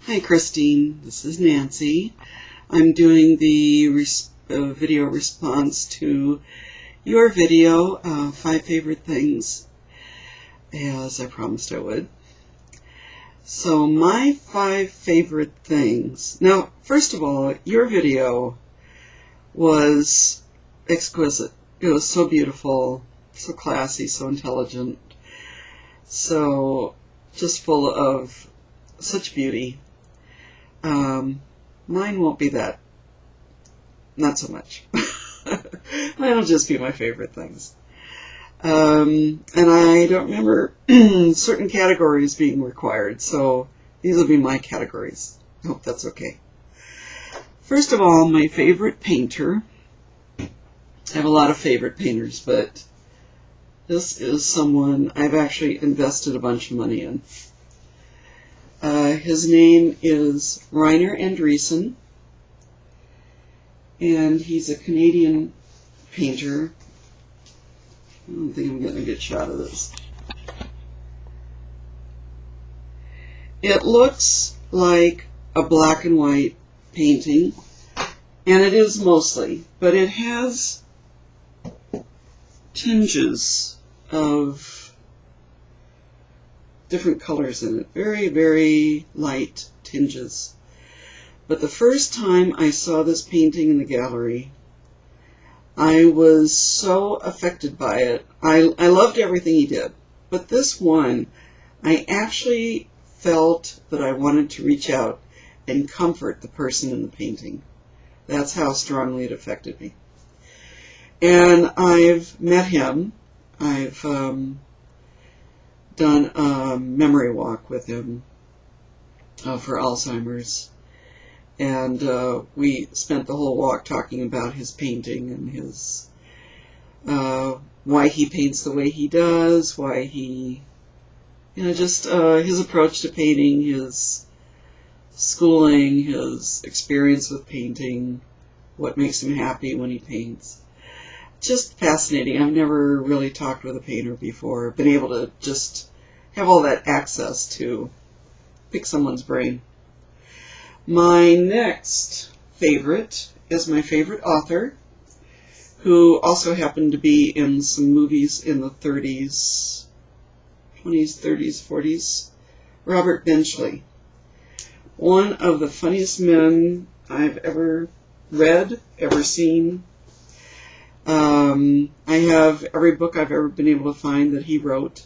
Hi Christine, this is Nancy. I'm doing the video response to your video, 5 favorite things, as I promised I would. So my 5 favorite things. Now, first of all, your video was exquisite. It was so beautiful, so classy, so intelligent, so just full of such beauty. Mine won't be that. Not so much. Mine will just be my favorite things. And I don't remember certain categories being required, so these will be my categories. I hope that's okay. First of all, my favorite painter. I have a lot of favorite painters, but this is someone I've actually invested a bunch of money in. His name is Rainer Andresen, and he's a Canadian painter. I don't think I'm getting a good shot of this. It looks like a black and white painting, and it is mostly, but it has tinges of different colors in it. Very, very light tinges. But the first time I saw this painting in the gallery, I was so affected by it. I loved everything he did. But this one, I actually felt that I wanted to reach out and comfort the person in the painting. That's how strongly it affected me. And I've met him. I've done a memory walk with him for Alzheimer's, and we spent the whole walk talking about his painting and his why he paints the way he does, why he, just his approach to painting, his schooling, his experience with painting, what makes him happy when he paints. Just fascinating. I've never really talked with a painter before, been able to just have all that access to pick someone's brain. My next favorite is my favorite author, who also happened to be in some movies in the 30s, 20s, 30s, 40s, Robert Benchley. One of the funniest men I've ever read, ever seen. I have every book I've ever been able to find that he wrote.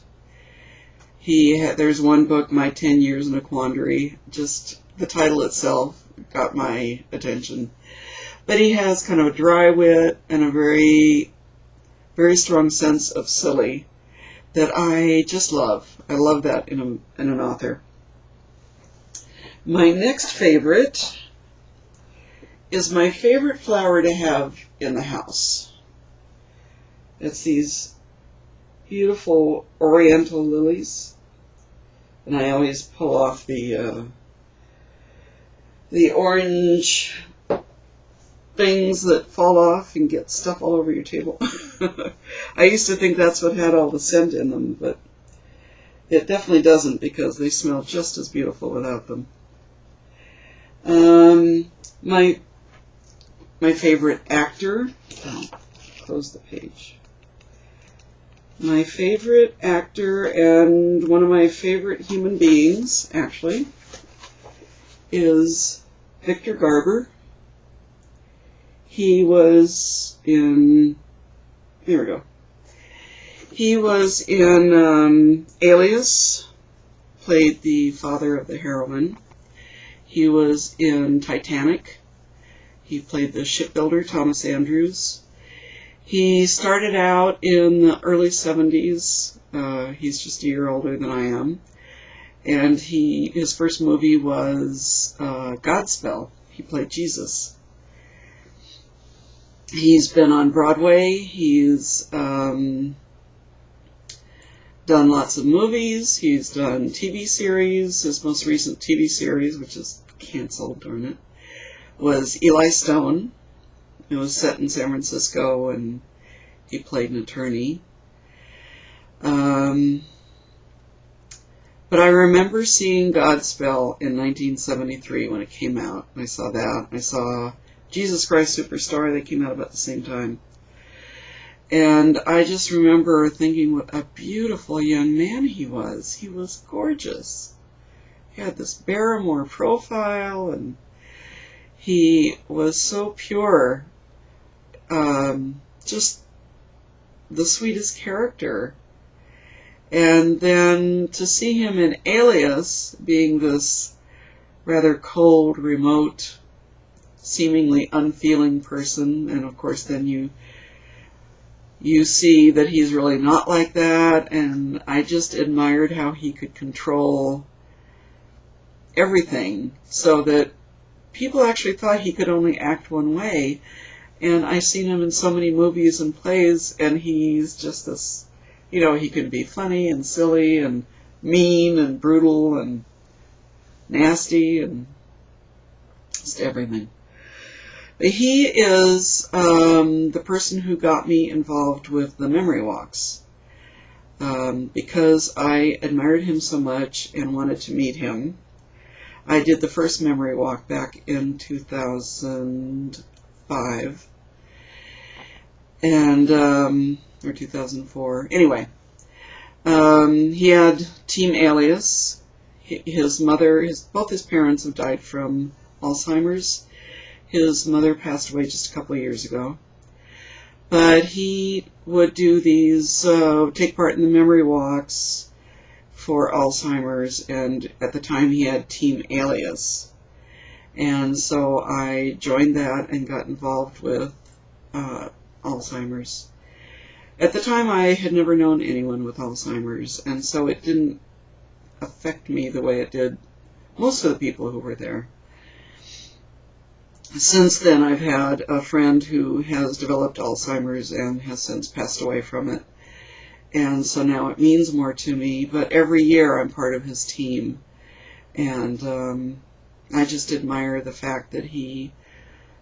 There's one book, My 10 Years in a Quandary. Just the title itself got my attention. But he has kind of a dry wit and a very, very strong sense of silly that I just love. I love that in an author. My next favorite is my favorite flower to have in the house. It's these beautiful oriental lilies, and I always pull off the orange things that fall off and get stuff all over your table. I used to think that's what had all the scent in them, but it definitely doesn't, because they smell just as beautiful without them. My favorite actor. Oh, close the page. My favorite actor and one of my favorite human beings, actually, is Victor Garber. He was in, here we go. He was in Alias, played the father of the heroine. He was in Titanic. He played the shipbuilder, Thomas Andrews. He started out in the early 70s. He's just a year older than I am. And his first movie was Godspell. He played Jesus. He's been on Broadway. He's done lots of movies. He's done TV series. His most recent TV series, which is canceled, darn it, was Eli Stone. It was set in San Francisco, and he played an attorney. But I remember seeing Godspell in 1973 when it came out. I saw that. I saw Jesus Christ Superstar. They came out about the same time. And I just remember thinking what a beautiful young man he was. He was gorgeous. He had this Barrymore profile, and he was so pure. Just the sweetest character. And then to see him in Alias, being this rather cold, remote, seemingly unfeeling person, and of course then you see that he's really not like that, and I just admired how he could control everything so that people actually thought he could only act one way. And I've seen him in so many movies and plays, and he's just this, he can be funny and silly and mean and brutal and nasty and just everything. But he is the person who got me involved with the memory walks, because I admired him so much and wanted to meet him. I did the first memory walk back in 2005, and or 2004. Anyway, he had Team Alias. His mother, both his parents have died from Alzheimer's. His mother passed away just a couple of years ago. But he would do these, take part in the memory walks for Alzheimer's, and at the time he had Team Alias. And so I joined that and got involved with Alzheimer's. At the time I had never known anyone with Alzheimer's, and so it didn't affect me the way it did most of the people who were there. Since then, I've had a friend who has developed Alzheimer's and has since passed away from it. And so now it means more to me, but every year I'm part of his team. And I just admire the fact that he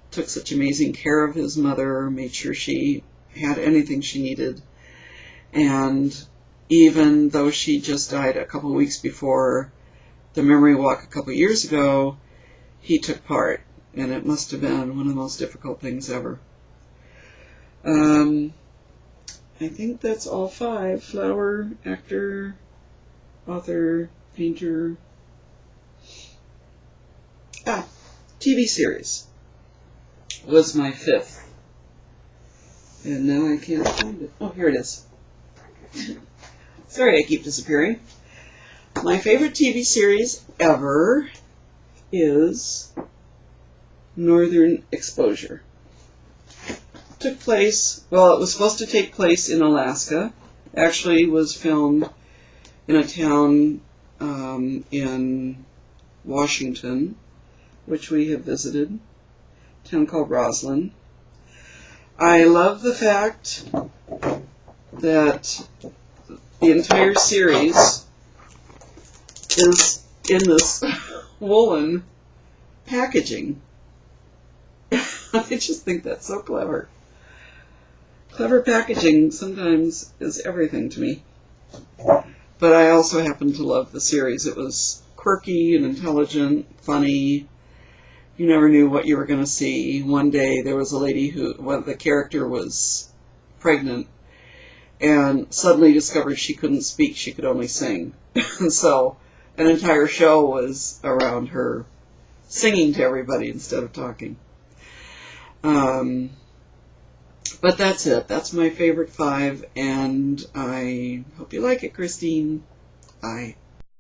took such amazing care of his mother, made sure she had anything she needed. And even though she just died a couple weeks before the memory walk a couple years ago, he took part. And it must have been one of the most difficult things ever. I think that's all 5. Flower, actor, author, painter. TV series was my 5th. And now I can't find it. Oh, here it is. Sorry I keep disappearing. My favorite TV series ever is Northern Exposure. It was supposed to take place in Alaska. Actually, was filmed in a town in Washington, which we have visited, a town called Roslyn. I love the fact that the entire series is in this woolen packaging. I just think that's so clever. Clever packaging sometimes is everything to me. But I also happen to love the series. It was quirky and intelligent, funny. You never knew what you were going to see. One day there was a lady the character was pregnant and suddenly discovered she couldn't speak, she could only sing. So an entire show was around her singing to everybody instead of talking. But that's it. That's my favorite 5, and I hope you like it, Christine. Bye.